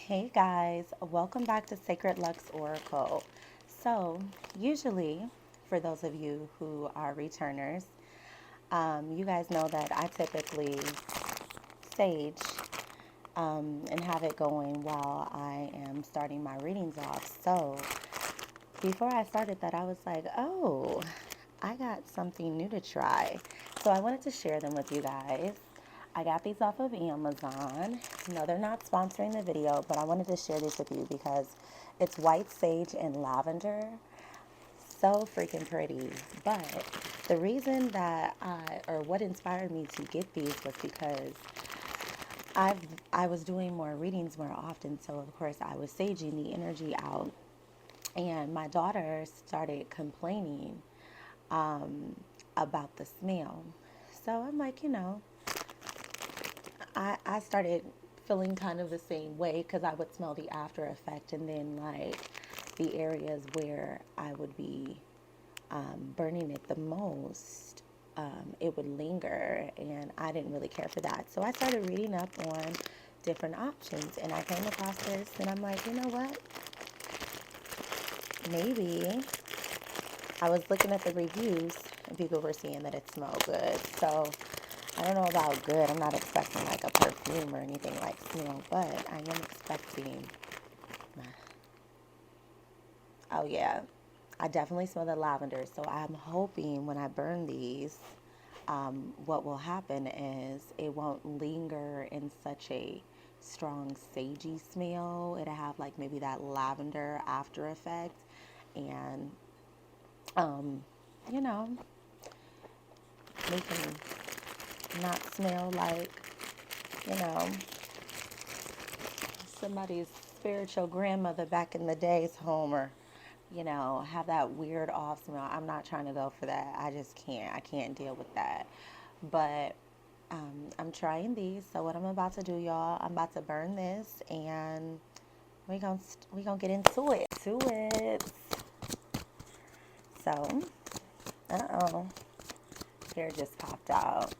Hey guys, welcome back to Sacred Lux Oracle. So, usually, for those of you who are returners, you guys know that I typically sage and have it going while I am starting my readings off. So, before I started that, I was like, oh, I got something new to try. So, I wanted to share them with you guys. I got these off of Amazon. No, they're not sponsoring the video, but I wanted to share these with you because it's white sage and lavender. So freaking pretty. But the reason that or what inspired me to get these was because I've, I was doing more readings more often. So, of course, I was saging the energy out. And my daughter started complaining about the smell. So I'm like, I started feeling kind of the same way because I would smell the after effect, and then like the areas where I would be burning it the most, it would linger, and I didn't really care for that. So I started reading up on different options, and I came across this, and I'm like, you know what? Maybe I was looking at the reviews, and people were saying that it smelled good. So I don't know about good. I'm not expecting like a perfume or anything like smell, but I am expecting. Oh yeah, I definitely smell the lavender. So I'm hoping when I burn these, what will happen is it won't linger in such a strong sagey smell. It'll have like maybe that lavender after effect, and um, you know, make them not smell like you know somebody's spiritual grandmother back in the day's home, or have that weird off smell. I'm not trying to go for that. I just can't. I can't deal with that. But I'm trying these. So what I'm about to do, y'all, I'm about to burn this, and we gonna get into it. To it. So, uh-oh, hair just popped out.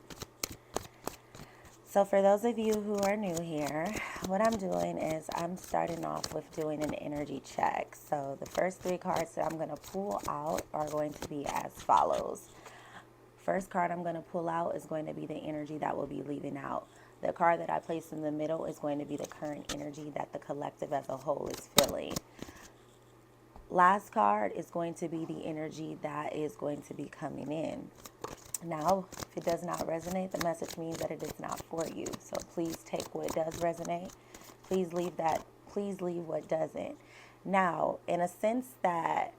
So for those of you who are new here, what I'm doing is I'm starting off with doing an energy check. So the first three cards that I'm going to pull out are going to be as follows. First card I'm going to pull out is going to be the energy that will be leaving out. The card that I place in the middle is going to be the current energy that the collective as a whole is feeling. Last card is going to be the energy that is going to be coming in. Now, if it does not resonate, the message means that it is not for you. So please take what does resonate. Please leave that. Please leave what doesn't. Now, in a sense that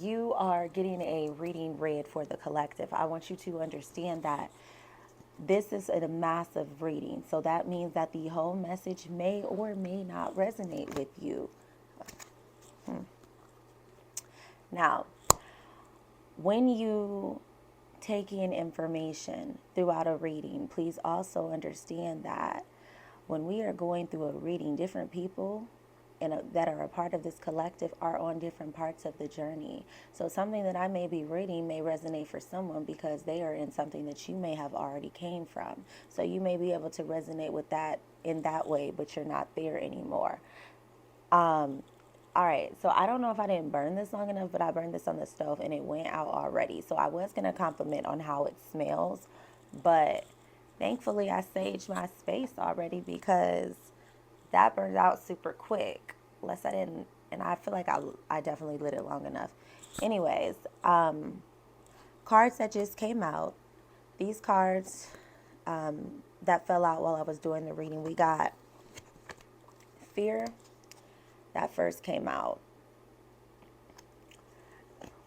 you are getting a reading read for the collective, I want you to understand that this is a massive reading. So that means that the whole message may or may not resonate with you. Now, when you take in information throughout a reading, please also understand that when we are going through a reading, different people that are a part of this collective are on different parts of the journey. So something that I may be reading may resonate for someone because they are in something that you may have already came from. So you may be able to resonate with that in that way, but you're not there anymore. All right, so I don't know if I didn't burn this long enough, but I burned this on the stove and it went out already. So I was going to compliment on how it smells, but thankfully I saged my space already because that burned out super quick. Unless I didn't, and I feel like I definitely lit it long enough. Anyways, cards that just came out. These cards that fell out while I was doing the reading, we got fear. That first came out.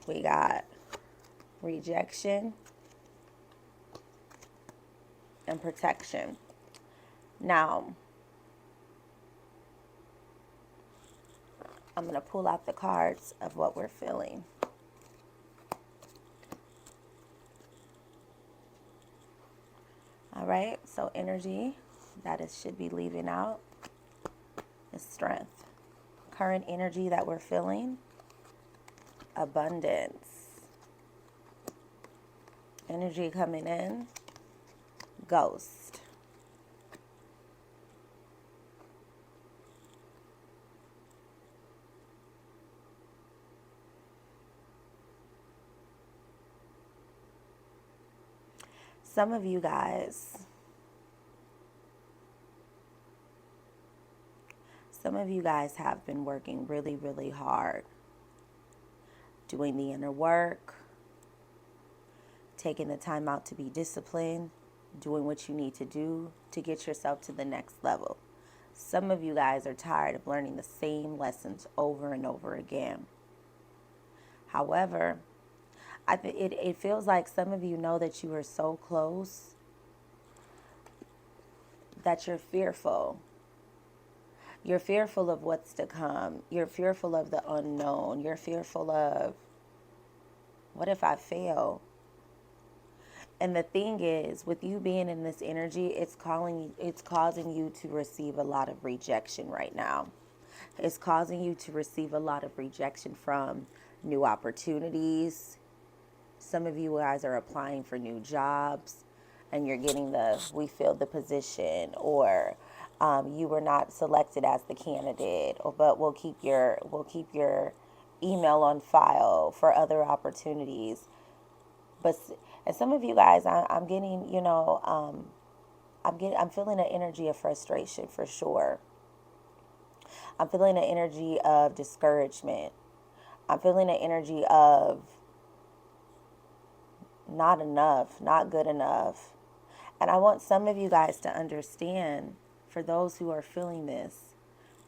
We got rejection and protection. Now, I'm going to pull out the cards of what we're feeling. All right, so energy that should be leaving out is strength. Current energy that we're feeling, abundance. Energy coming in, ghost. Some of you guys, have been working really, really hard, doing the inner work, taking the time out to be disciplined, doing what you need to do to get yourself to the next level. Some of you guys are tired of learning the same lessons over and over again. However, it feels like some of you know that you are so close that you're fearful. You're fearful of what's to come. You're fearful of the unknown. You're fearful of, what if I fail? And the thing is, with you being in this energy, it's causing you to receive a lot of rejection right now. It's causing you to receive a lot of rejection from new opportunities. Some of you guys are applying for new jobs and you're getting we filled the position, or you were not selected as the candidate, but we'll keep your email on file for other opportunities. But and some of you guys, I'm getting, I'm feeling an energy of frustration for sure. I'm feeling an energy of discouragement. I'm feeling an energy of not enough, not good enough. And I want some of you guys to understand, for those who are feeling this,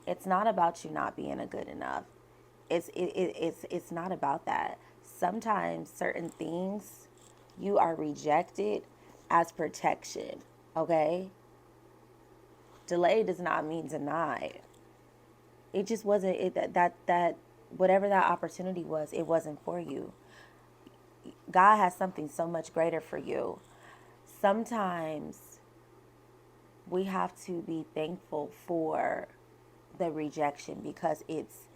it's not about you not being a good enough. It's not about that. Sometimes certain things you are rejected as protection, okay? Delay does not mean denied. It just wasn't that whatever that opportunity was, it wasn't for you. God has something so much greater for you. Sometimes we have to be thankful for the rejection because it's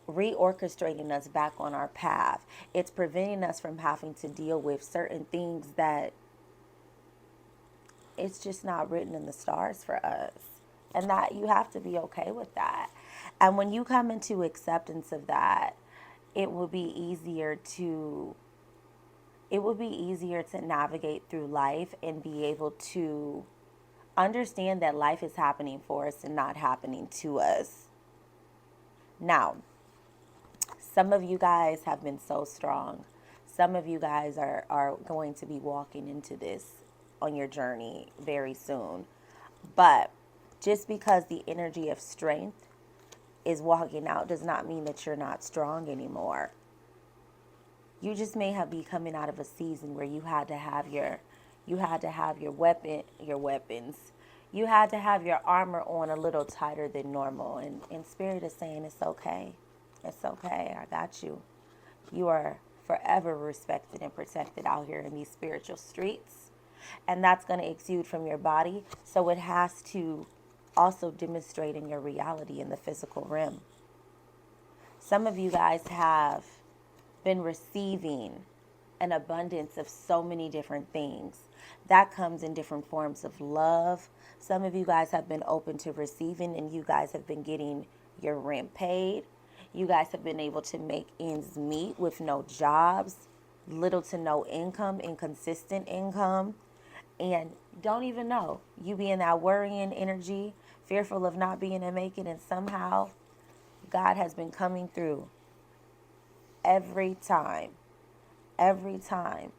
reorchestrating us back on our path. It's preventing us from having to deal with certain things that it's just not written in the stars for us. And that you have to be okay with that. And when you come into acceptance of that, it will be easier to navigate through life and be able to understand that life is happening for us and not happening to us. Now, some of you guys have been so strong. Some of you guys are going to be walking into this on your journey very soon. But just because the energy of strength is walking out does not mean that you're not strong anymore. You just may have been coming out of a season where you had to have your weapons. You had to have your armor on a little tighter than normal. And Spirit is saying it's okay. It's okay. I got you. You are forever respected and protected out here in these spiritual streets. And that's going to exude from your body. So it has to also demonstrate in your reality in the physical realm. Some of you guys have been receiving an abundance of so many different things. That comes in different forms of love. Some of you guys have been open to receiving, and you guys have been getting your rent paid. You guys have been able to make ends meet with no jobs, little to no income, inconsistent income, and don't even know. You be in that worrying energy, fearful of not being able to make it, and somehow God has been coming through every time. Every time.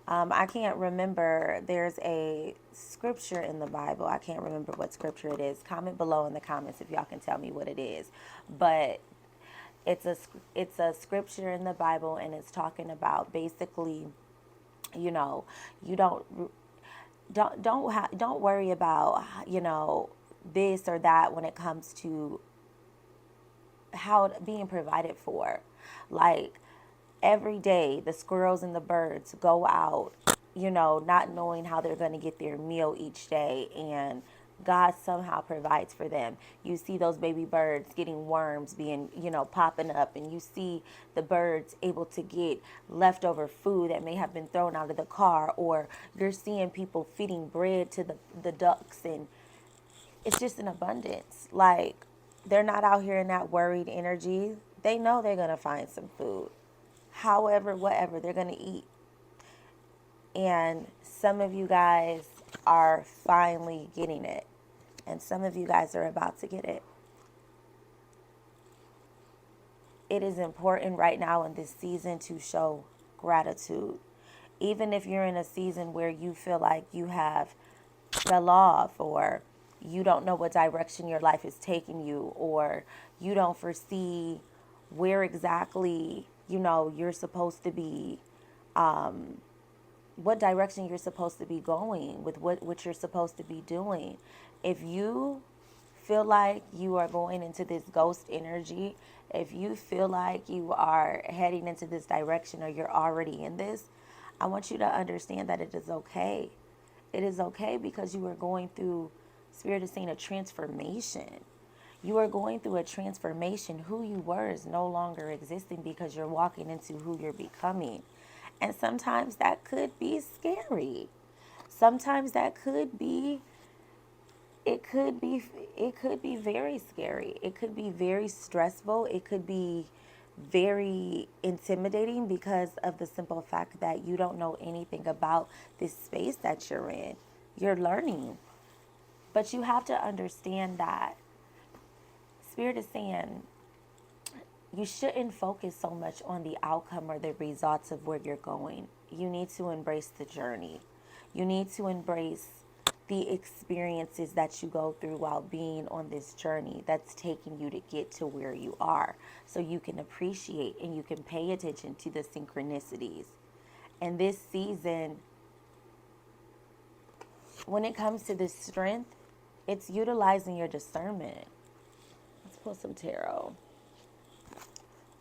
I can't remember. There's a scripture in the Bible. I can't remember what scripture it is. Comment below in the comments if y'all can tell me what it is. But it's a scripture in the Bible, and it's talking about basically, you don't worry about this or that when it comes to how being provided for. Like, every day, the squirrels and the birds go out, not knowing how they're going to get their meal each day, and God somehow provides for them. You see those baby birds getting worms being, popping up, and you see the birds able to get leftover food that may have been thrown out of the car, or you're seeing people feeding bread to the ducks, and it's just an abundance. Like, they're not out here in that worried energy. They know they're going to find some food. However, whatever, they're going to eat. And some of you guys are finally getting it. And some of you guys are about to get it. It is important right now in this season to show gratitude. Even if you're in a season where you feel like you have fell off, or you don't know what direction your life is taking you, or you don't foresee where exactly, you're supposed to be, what direction you're supposed to be going with what you're supposed to be doing. If you feel like you are going into this ghost energy, if you feel like you are heading into this direction or you're already in this, I want you to understand that it is okay. It is okay, because you are going through, Spirit is saying, a transformation. You are going through a transformation. Who you were is no longer existing, because you're walking into who you're becoming. And sometimes that could be scary. Sometimes that could be, it could be very scary. It could be very stressful. It could be very intimidating, because of the simple fact that you don't know anything about this space that you're in. You're learning. But you have to understand that Spirit is saying you shouldn't focus so much on the outcome or the results of where you're going. You need to embrace the journey. You need to embrace the experiences that you go through while being on this journey that's taking you to get to where you are, so you can appreciate and you can pay attention to the synchronicities. And this season, when it comes to this strength, it's utilizing your discernment. Let's pull some tarot.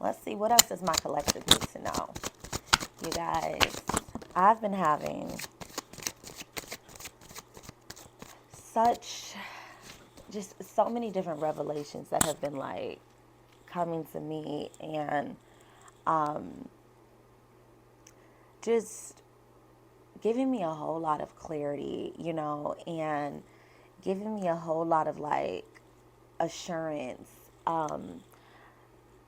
Let's see, what else does my collective need to know? You guys, I've been having just so many different revelations that have been like coming to me, and just giving me a whole lot of clarity, and giving me a whole lot of like assurance.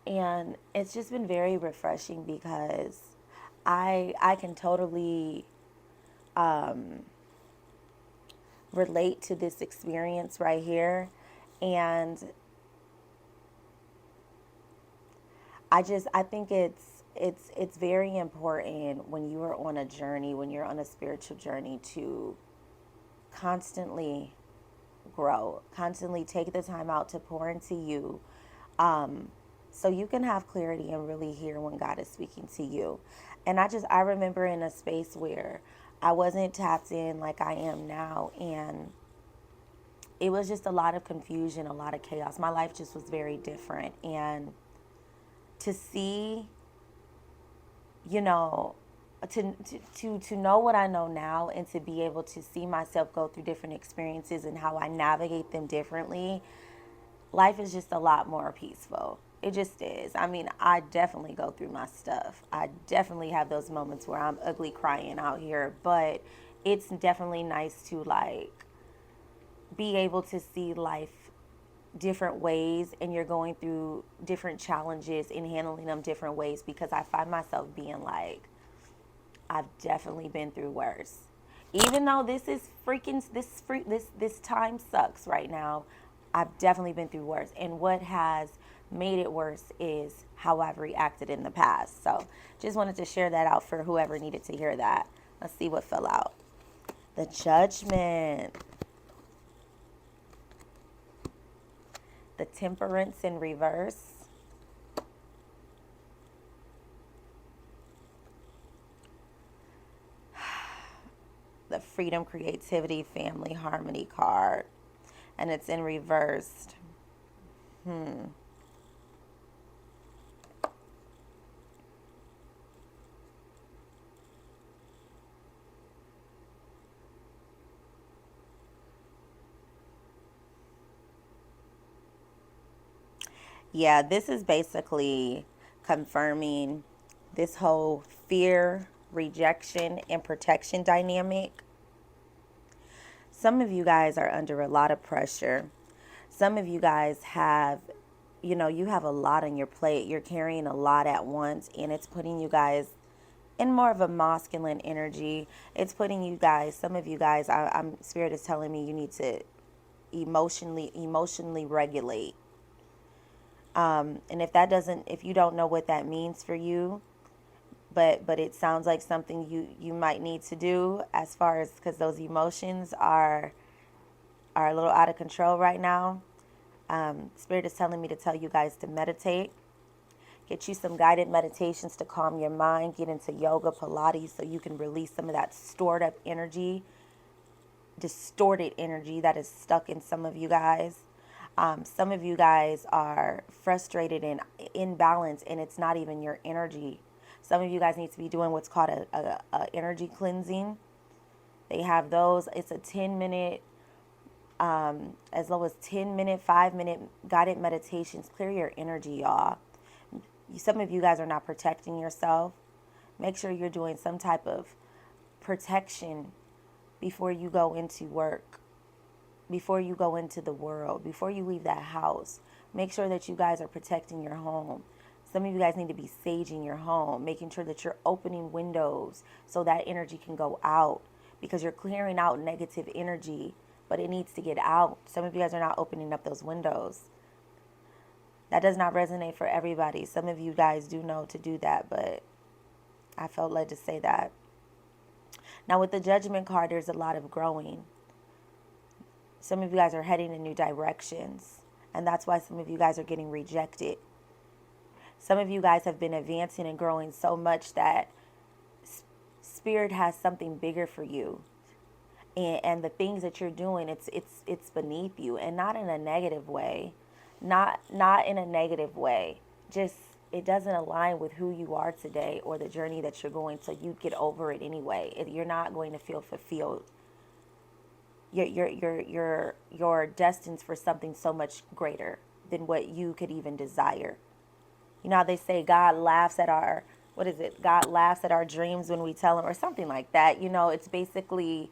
And it's just been very refreshing, because I can totally relate to this experience right here. And I think it's very important when you are on a journey, when you're on a spiritual journey, to constantly grow, constantly take the time out to pour into you, so you can have clarity and really hear when God is speaking to you. And I remember in a space where I wasn't tapped in like I am now, and it was just a lot of confusion, a lot of chaos. My life just was very different. And to see, you know, to know what I know now, and to be able to see myself go through different experiences and how I navigate them differently, life is just a lot more peaceful. It just is. I mean, I definitely go through my stuff. I definitely have those moments where I'm ugly crying out here, but it's definitely nice to like be able to see life different ways, and you're going through different challenges and handling them different ways, because I find myself being like, I've definitely been through worse. Even though this is freaking this time sucks right now, I've definitely been through worse. And what has made it worse is how I've reacted in the past. So just wanted to share that out for whoever needed to hear that. Let's see what fell out. The Judgment. The Temperance in reverse. The Freedom, Creativity, Family, Harmony card. And it's in reversed. Yeah, this is basically confirming this whole fear, rejection, and protection dynamic. Some of you guys are under a lot of pressure. Some of you guys have, you have a lot on your plate. You're carrying a lot at once, and it's putting you guys in more of a masculine energy. It's putting you guys, some of you guys, Spirit is telling me you need to emotionally regulate. And if you don't know what that means for you, but it sounds like something you might need to do, as far as, because those emotions are a little out of control right now. Spirit is telling me to tell you guys to meditate. Get you some guided meditations to calm your mind. Get into yoga, Pilates, so you can release some of that stored up energy, distorted energy that is stuck in some of you guys. Some of you guys are frustrated and imbalanced, and it's not even your energy. Some of you guys need to be doing what's called a energy cleansing. They have those. It's a 10-minute, as low as 10-minute, 5-minute guided meditations. Clear your energy, y'all. Some of you guys are not protecting yourself. Make sure you're doing some type of protection before you go into work, before you go into the world, before you leave that house. Make sure that you guys are protecting your home. Some of you guys need to be saging your home, making sure that you're opening windows so that energy can go out, because you're clearing out negative energy, but it needs to get out. Some of you guys are not opening up those windows. That does not resonate for everybody. Some of you guys do know to do that, but I felt led to say that. Now, with the Judgment card, there's a lot of growing. Some of you guys are heading in new directions, and that's why some of you guys are getting rejected. Some of you guys have been advancing and growing so much that Spirit has something bigger for you. And the things that you're doing, it's beneath you, and not in a negative way. Not in a negative way. Just, it doesn't align with who you are today or the journey that you're going, so you get over it anyway. You're not going to feel fulfilled. You're destined for something so much greater than what you could even desire. You know how they say God laughs at our, what is it? God laughs at our dreams when we tell him, or something like that. You know, it's basically,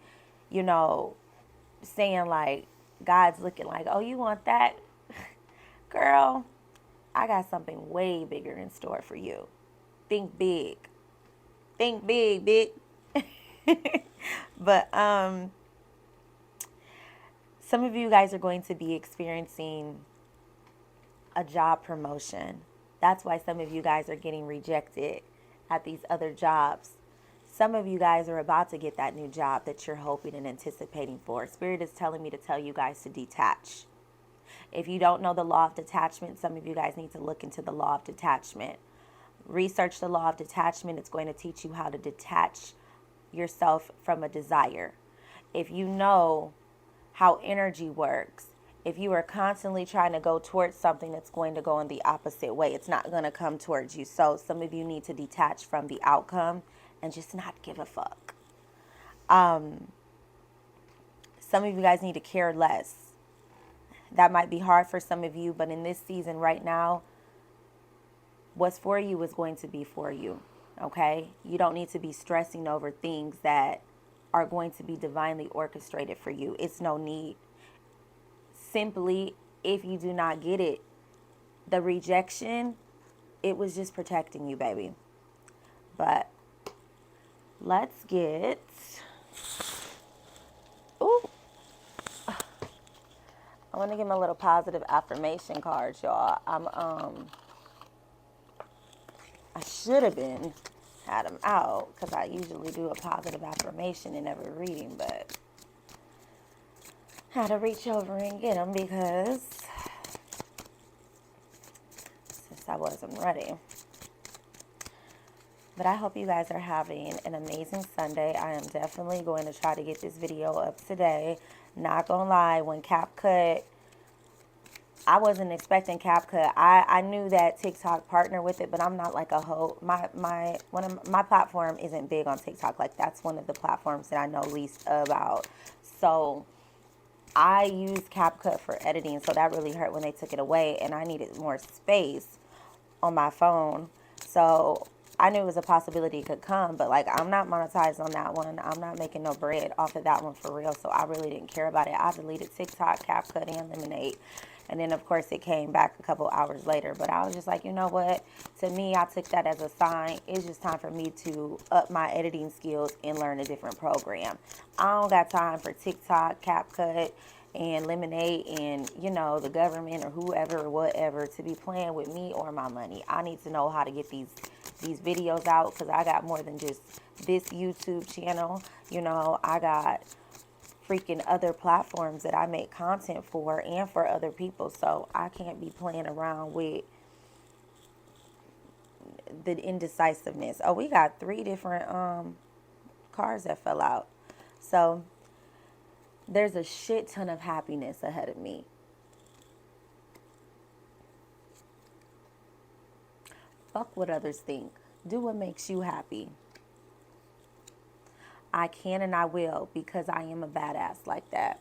you know, saying like, God's looking like, oh, you want that? Girl, I got something way bigger in store for you. Think big. Think big, big. But some of you guys are going to be experiencing a job promotion. That's why some of you guys are getting rejected at these other jobs. Some of you guys are about to get that new job that you're hoping and anticipating for. Spirit is telling me to tell you guys to detach. If you don't know the law of detachment, some of you guys need to look into the law of detachment. Research the law of detachment. It's going to teach you how to detach yourself from a desire. If you know how energy works, if you are constantly trying to go towards something that's going to go in the opposite way, it's not going to come towards you. So some of you need to detach from the outcome and just not give a fuck. Some of you guys need to care less. That might be hard for some of you, but in this season right now, what's for you is going to be for you, okay? You don't need to be stressing over things that are going to be divinely orchestrated for you. It's no need. Simply, if you do not get it, the rejection, it was just protecting you, baby. But let's get... Ooh. I want to give my little positive affirmation cards, y'all. I should have had them out, because I usually do a positive affirmation in every reading, but I had to reach over and get them because since I wasn't ready. But I hope you guys are having an amazing Sunday. I am definitely going to try to get this video up today. Not gonna lie, when CapCut, I wasn't expecting CapCut. I knew that TikTok partnered with it, but I'm not like a hoe. My platform isn't big on TikTok. Like, that's one of the platforms that I know least about. So I use CapCut for editing, so that really hurt when they took it away, and I needed more space on my phone. So I knew it was a possibility it could come, but like, I'm not monetized on that one. I'm not making no bread off of that one for real, so I really didn't care about it. I deleted TikTok, CapCut, and Lemonade. And then, of course, it came back a couple hours later. But I was just like, you know what? To me, I took that as a sign. It's just time for me to up my editing skills and learn a different program. I don't got time for TikTok, CapCut, and Lemonade and, the government or whoever or whatever to be playing with me or my money. I need to know how to get these videos out, because I got more than just this YouTube channel. I got freaking other platforms that I make content for and for other people. So I can't be playing around with the indecisiveness. Oh, we got 3 different cards that fell out. So there's a shit ton of happiness ahead of me. Fuck what others think. Do what makes you happy. I can and I will, because I am a badass like that.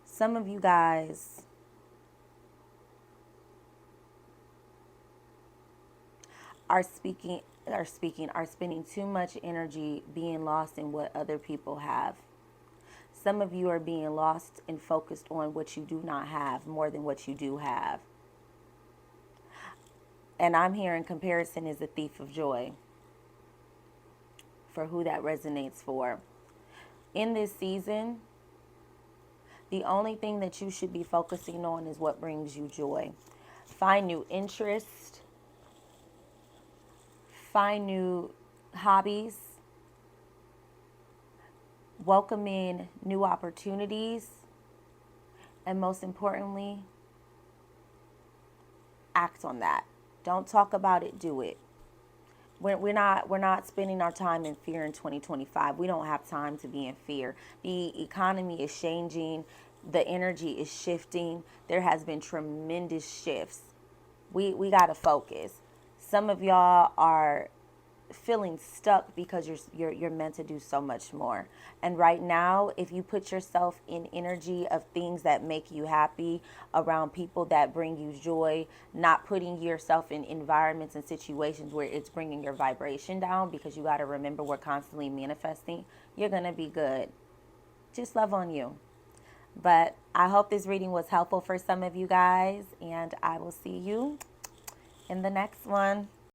Some of you guys are spending too much energy being lost in what other people have. Some of you are being lost and focused on what you do not have more than what you do have. And I'm hearing comparison is a thief of joy, for who that resonates for. In this season, the only thing that you should be focusing on is what brings you joy. Find new interests, find new hobbies, welcome in new opportunities, and most importantly, act on that. Don't talk about it, do it. We're not spending our time in fear in 2025. We don't have time to be in fear. The economy is changing. The energy is shifting. There has been tremendous shifts. We got to focus. Some of y'all are feeling stuck because you're meant to do so much more. And right now, if you put yourself in energy of things that make you happy, around people that bring you joy, not putting yourself in environments and situations where it's bringing your vibration down, because you got to remember we're constantly manifesting, you're going to be good. Just love on you. But I hope this reading was helpful for some of you guys, and I will see you in the next one.